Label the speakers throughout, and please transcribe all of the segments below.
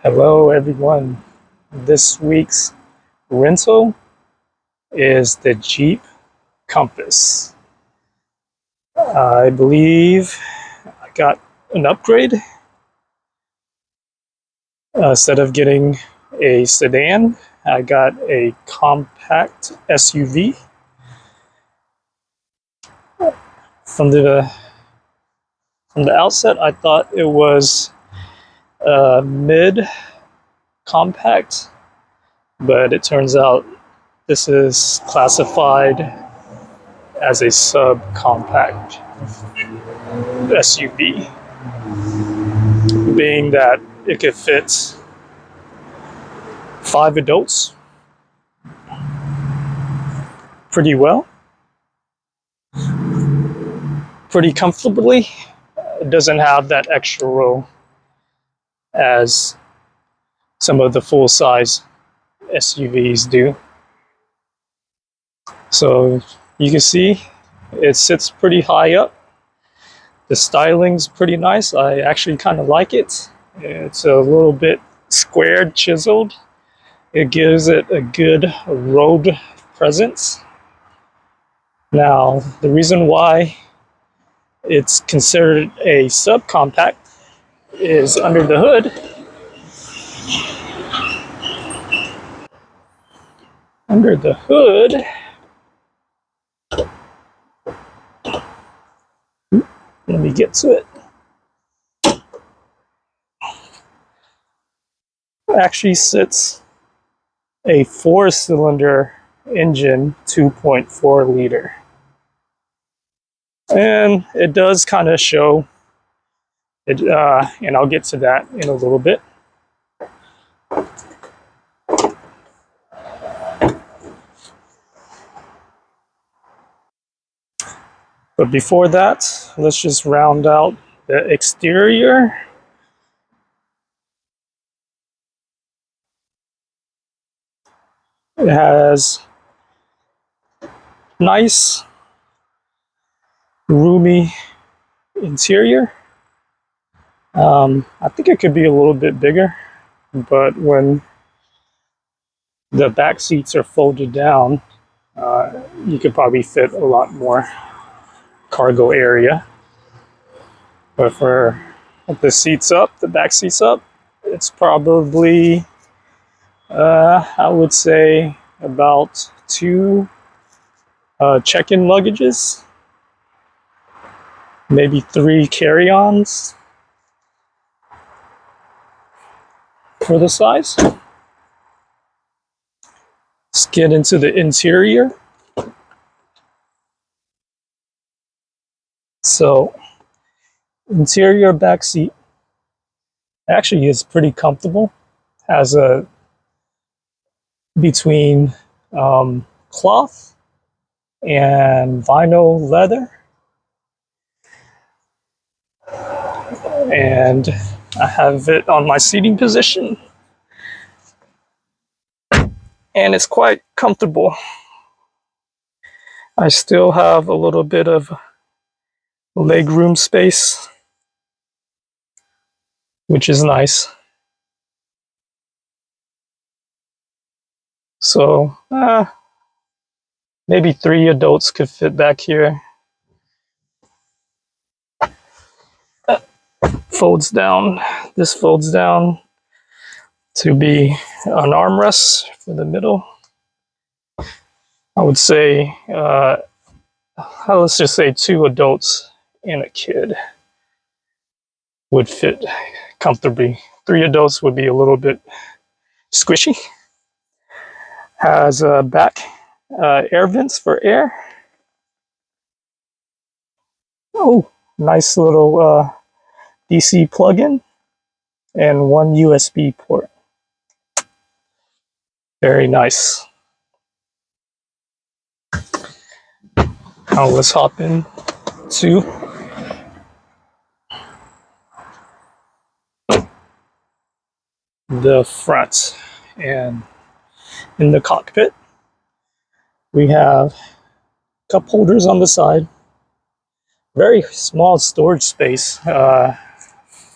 Speaker 1: Hello everyone. This week's rental is the Jeep Compass. I believe I got an upgrade. Instead of getting a sedan, I got a compact SUV. From the outset, I thought it was a mid compact, but it turns out this is classified as a subcompact SUV, being that it could fit 5 adults pretty well, pretty comfortably. It doesn't have that extra row as some of the full-size SUVs do. So you can see it sits pretty high up. The styling's pretty nice. I actually kind of like it. It's a little bit squared, chiseled. It gives it a good road presence. Now, the reason why it's considered a subcompact is under the hood. Under the hood, let me get to it. Actually sits a 4-cylinder engine, 2.4 liter. And it does kind of show it, and I'll get to that in a little bit. But before that, let's just round out the exterior. It has nice, roomy interior. I think it could be a little bit bigger, but when the back seats are folded down, you could probably fit a lot more cargo area. But for the seats up, the back seats up, it's probably, I would say, about 2 check-in luggages, maybe 3 carry-ons for the size. Let's get into the interior. So, interior back seat actually is pretty comfortable. Has a between cloth and vinyl leather, and I have it on my seating position, and it's quite comfortable. I still have a little bit of leg room space, which is nice. So maybe 3 adults could fit back here. Folds down. This folds down to be an armrest for the middle. I would say, let's just say 2 adults and a kid would fit comfortably. 3 adults would be a little bit squishy. Has back air vents for air. Oh, nice little DC plug-in and 1 USB port. Very nice. Now let's hop in to the front. And in the cockpit, we have cup holders on the side. Very small storage space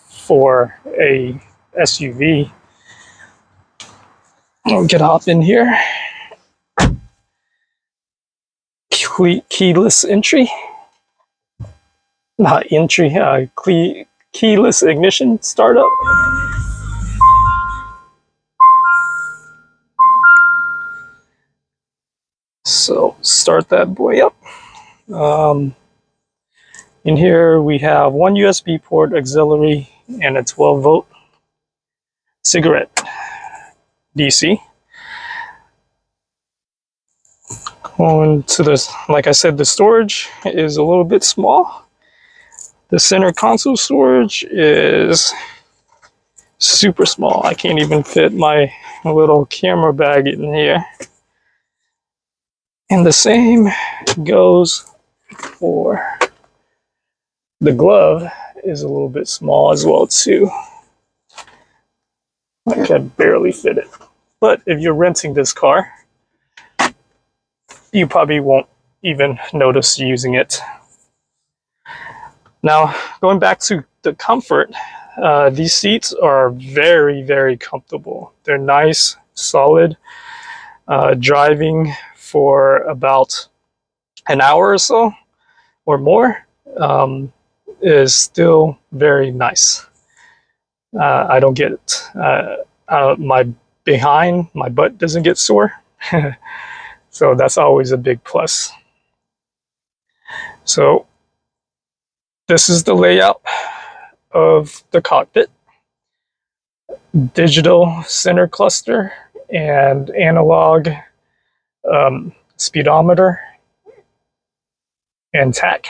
Speaker 1: for a SUV. I'll get hop in here. Keyless entry. Not entry, keyless ignition startup. So start that boy up. In here we have one USB port auxiliary and a 12-volt cigarette DC. Going to this, like I said, the storage is a little bit small. The center console storage is super small. I can't even fit my little camera bag in here. And the same goes for the glove, is a little bit small as well too. I can barely fit it. But if you're renting this car, you probably won't even notice using it. Now, going back to the comfort, these seats are very, very comfortable. They're nice, solid. Driving for about an hour or so or more is still very nice. I don't get it. My butt doesn't get sore. So that's always a big plus. So this is the layout of the cockpit. Digital center cluster and analog speedometer and tach.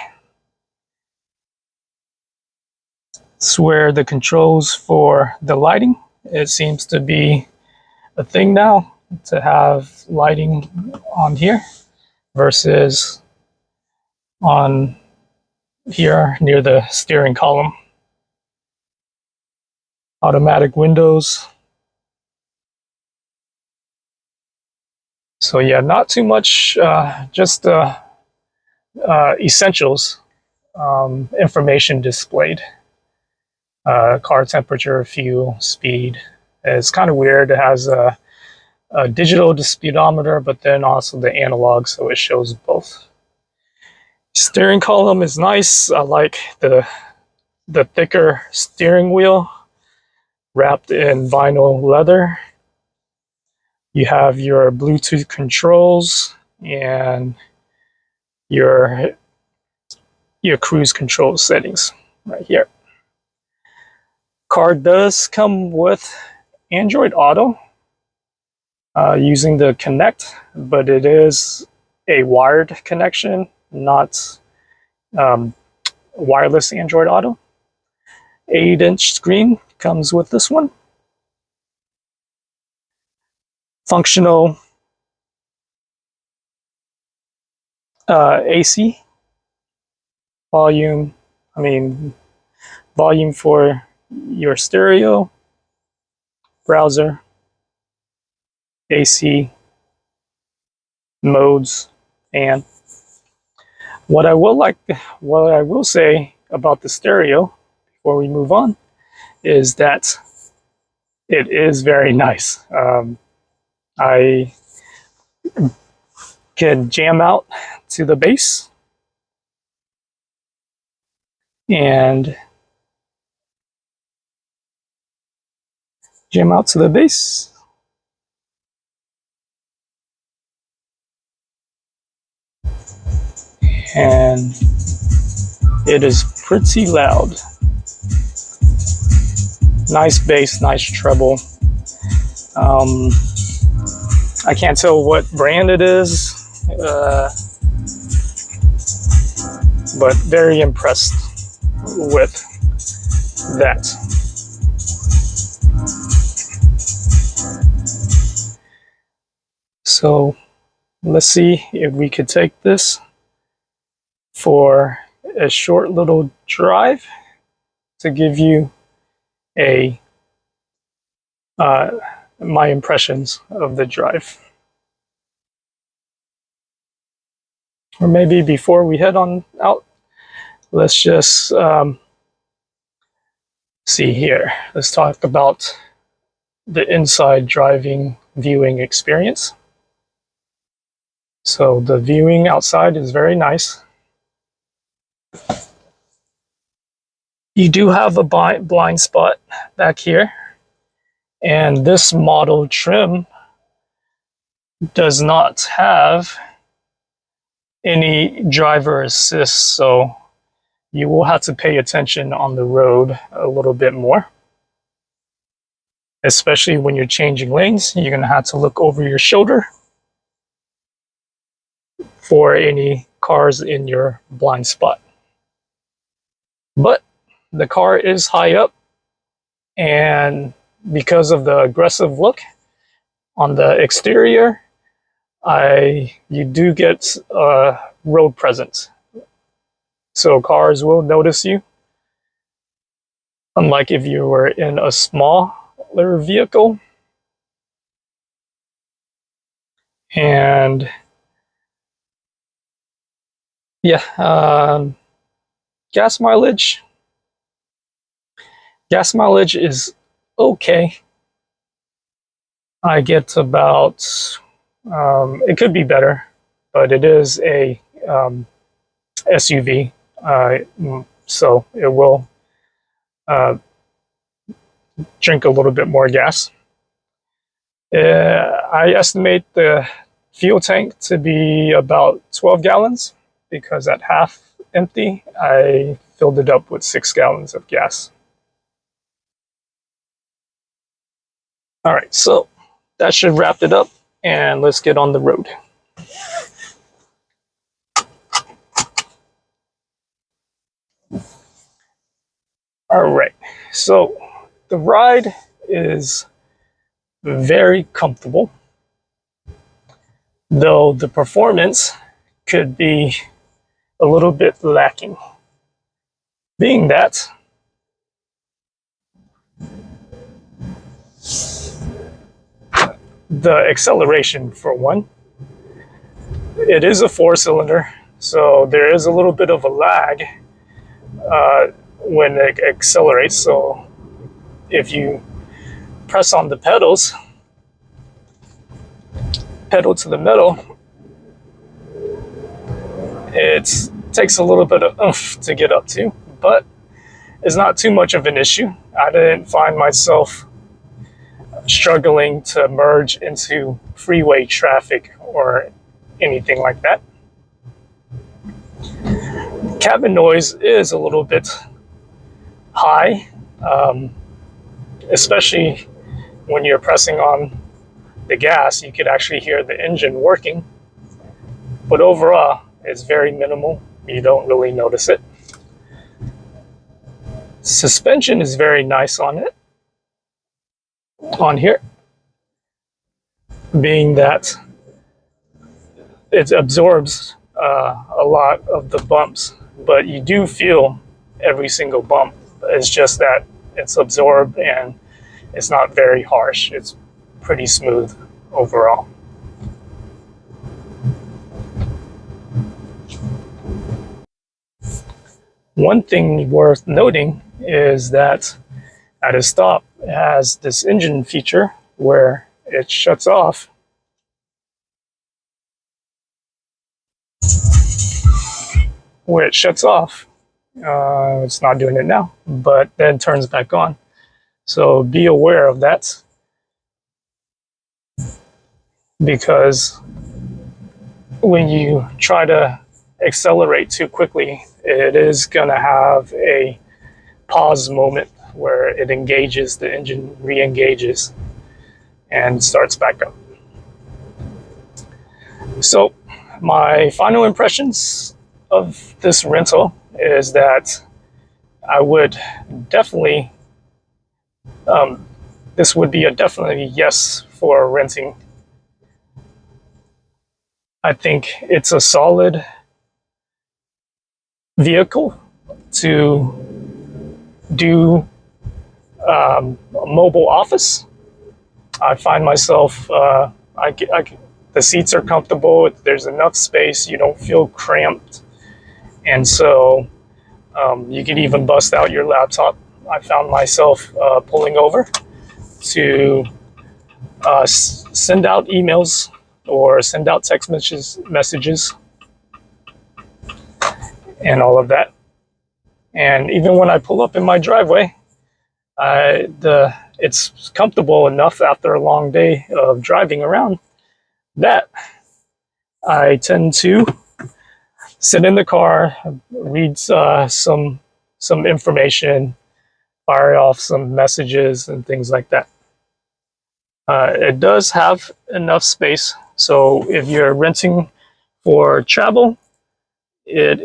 Speaker 1: This is where the controls for the lighting. It seems to be a thing now to have lighting on here versus on here near the steering column. Automatic windows. So yeah, not too much, just essentials information displayed. Car temperature, fuel, speed. It's kind of weird. It has a digital speedometer, but then also the analog, so it shows both. Steering column is nice. I like the thicker steering wheel wrapped in vinyl leather. You have your Bluetooth controls and your cruise control settings right here. Car does come with Android Auto using the Connect, but it is a wired connection, not wireless Android Auto. 8-inch screen comes with this one. Functional AC volume for your stereo, browser, AC modes, and what I will say about the stereo before we move on is that it is very nice. I can jam out to the bass and jam out to the bass. And it is pretty loud. Nice bass, nice treble. I can't tell what brand it is, but very impressed with that. So let's see if we could take this for a short little drive to give you my impressions of the drive. Or maybe before we head on out, let's just see here. Let's talk about the inside driving viewing experience. So the viewing outside is very nice. You do have a blind spot back here, and this model trim does not have any driver assist, so you will have to pay attention on the road a little bit more. Especially when you're changing lanes, you're going to have to look over your shoulder for any cars in your blind spot. But the car is high up, and because of the aggressive look on the exterior, you do get road presence. So cars will notice you. Unlike if you were in a smaller vehicle. And yeah, gas mileage. Gas mileage is okay. I get about, it could be better, but it is a SUV, so it will drink a little bit more gas. I estimate the fuel tank to be about 12 gallons because at half empty, I filled it up with 6 gallons of gas. All right, so that should wrap it up, and let's get on the road. All right, so the ride is very comfortable, though the performance could be a little bit lacking. Being that the acceleration, for one, it is a 4-cylinder, so there is a little bit of a lag when it accelerates. So if you press on the pedal to the metal, it takes a little bit of oomph to get up to, but it's not too much of an issue. I didn't find myself struggling to merge into freeway traffic or anything like that. Cabin noise is a little bit high, especially when you're pressing on the gas. You could actually hear the engine working, but overall it's very minimal. You don't really notice it. Suspension is very nice on here, being that it absorbs a lot of the bumps, but you do feel every single bump. It's just that it's absorbed and it's not very harsh. It's pretty smooth overall. One thing worth noting is that at a stop, it has this engine feature where it shuts off. It's not doing it now, but then turns back on. So be aware of that, because when you try to accelerate too quickly, it is going to have a pause moment where it engages, the engine re-engages and starts back up. So my final impressions of this rental is that I would definitely, this would be a definitely yes for renting. I think it's a solid vehicle to do a mobile office. I find myself, the seats are comfortable, there's enough space, you don't feel cramped. And so you can even bust out your laptop. I found myself pulling over to send out emails or send out text messages and all of that. And even when I pull up in my driveway, it's comfortable enough after a long day of driving around that I tend to sit in the car, read some information, fire off some messages and things like that. It does have enough space, so if you're renting for travel, it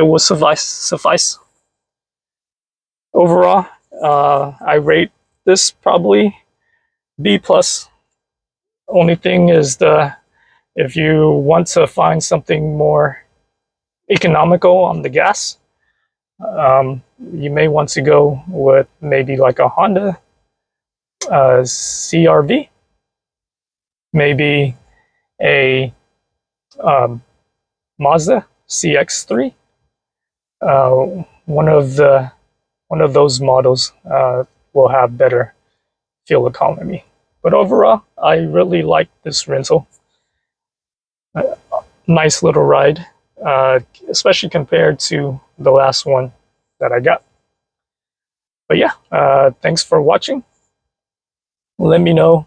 Speaker 1: will suffice. Overall, I rate this probably B plus. Only thing is if you want to find something more economical on the gas, you may want to go with maybe like a Honda CRV, maybe a Mazda CX-3. One of those models will have better fuel economy. But overall, I really like this rental. Nice little ride, especially compared to the last one that I got. But yeah, thanks for watching. Let me know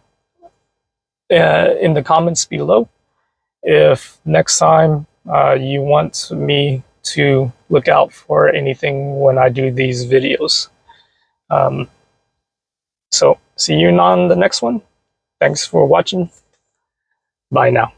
Speaker 1: in the comments below if next time you want me to look out for anything when I do these videos. So see you on the next one. Thanks for watching. Bye now.